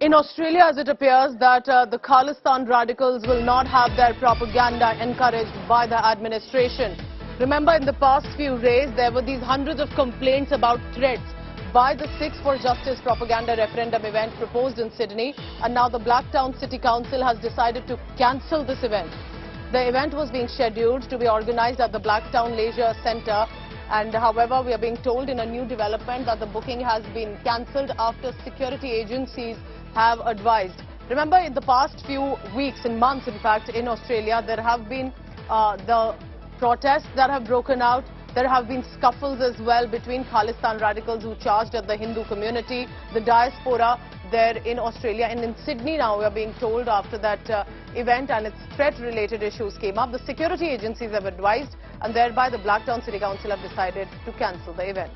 In Australia, as it appears that the Khalistan radicals will not have their propaganda encouraged by the administration. Remember, in the past few days, there were these hundreds of complaints about threats by the Sikhs for Justice propaganda referendum event proposed in Sydney, and now the Blacktown City Council has decided to cancel this event. The event was being scheduled to be organised at the Blacktown Leisure Centre, and however, we are being told in a new development that the booking has been cancelled after security agencies have advised. Remember, in the past few weeks and months, in fact, in Australia, there have been the protests that have broken out. There have been scuffles as well between Khalistan radicals who charged at the Hindu community, the diaspora there in Australia. And in Sydney now, we are being told after that event and its threat-related issues came up, the security agencies have advised, and thereby the Blacktown City Council have decided to cancel the event.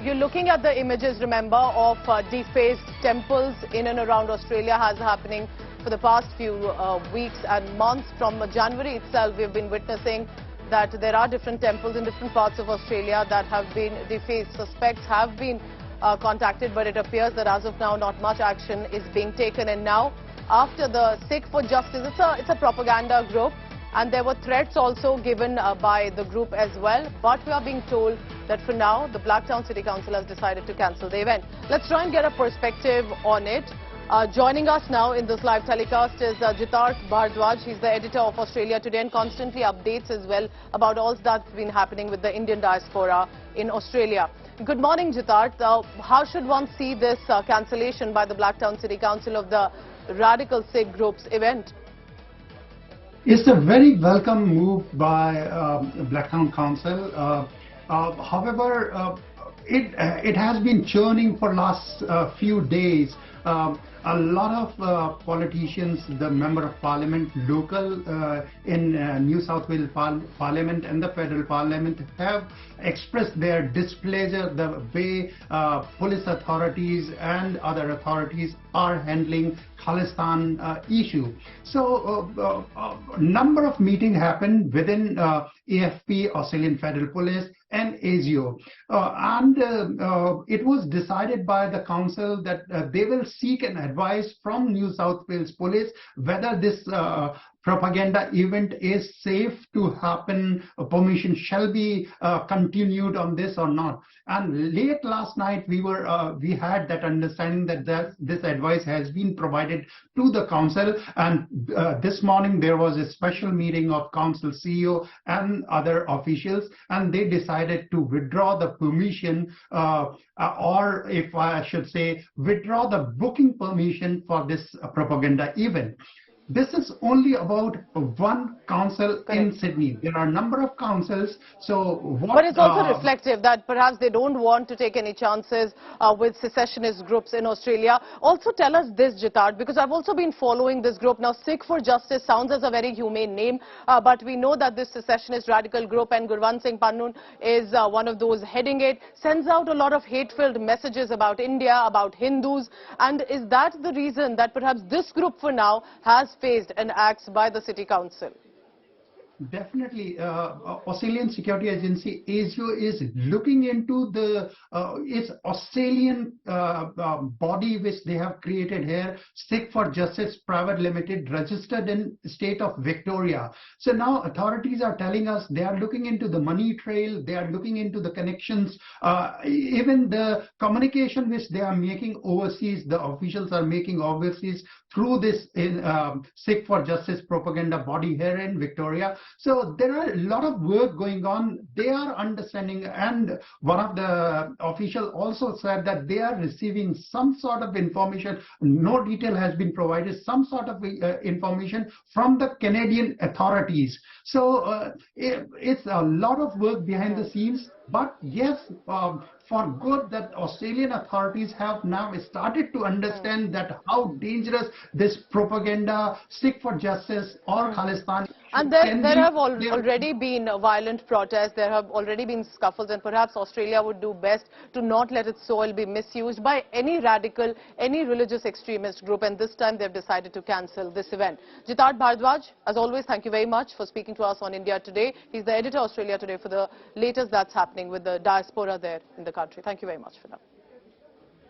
You're looking at the images, remember, of defaced temples in and around Australia has happening for the past few weeks and months. From January itself, we've been witnessing that there are different temples in different parts of Australia that have been defaced. Suspects have been contacted, but it appears that as of now, not much action is being taken. And now, after the Sikh for Justice, it's a propaganda group, and there were threats also given by the group as well. But we are being told that for now, the Blacktown City Council has decided to cancel the event. Let's try and get a perspective on it. Joining us now in this live telecast is Jitarth Bhardwaj. He's the editor of Australia Today and constantly updates as well about all that's been happening with the Indian diaspora in Australia. Good morning, Jitarth. How should one see this cancellation by the Blacktown City Council of the radical Sikh group's event? It's a very welcome move by Blacktown Council. However, it has been churning for last few days. A lot of politicians, the Member of Parliament, local in New South Wales Parliament and the Federal Parliament have expressed their displeasure the way police authorities and other authorities are handling Khalistan issue. So number of meetings happened within AFP, Australian Federal Police, and ASIO, and it was decided by the council that they will seek an advice from New South Wales Police whether this propaganda event is safe to happen, permission shall be continued on this or not. And late last night we had that understanding that this advice has been provided to the council, and this morning there was a special meeting of council CEO and other officials, and they decided to withdraw the permission or if I should say withdraw the booking permission for this propaganda event. This is only about one council in Sydney. There are a number of councils. But it's also reflective that perhaps they don't want to take any chances with secessionist groups in Australia. Also tell us this, Jitarth, because I've also been following this group. Now, Sikh for Justice sounds as a very humane name, but we know that this secessionist radical group, and Gurwant Singh Pannun is one of those heading it, sends out a lot of hate-filled messages about India, about Hindus. And is that the reason that perhaps this group for now has faced an axe by the City Council? Definitely, Australian Security Agency ASIO is looking into the its Australian body which they have created here, Sikh for Justice Private Limited, registered in state of Victoria. So now authorities are telling us they are looking into the money trail, they are looking into the connections, even the communication which they are making overseas, the officials are making overseas through this Sikh for Justice propaganda body here in Victoria. So there are a lot of work going on. They are understanding, and one of the officials also said that they are receiving some sort of information. No detail has been provided, some sort of information from the Canadian authorities. So it's a lot of work behind the scenes. But yes, for good that Australian authorities have now started to understand that how dangerous this propaganda, Sikh for Justice or Khalistan And there have already been violent protests, there have already been scuffles, and perhaps Australia would do best to not let its soil be misused by any radical, any religious extremist group, and this time they've decided to cancel this event. Jitat Bhardwaj, as always, thank you very much for speaking to us on India Today. He's the editor of Australia Today for the latest that's happening with the diaspora there in the country. Thank you very much for that.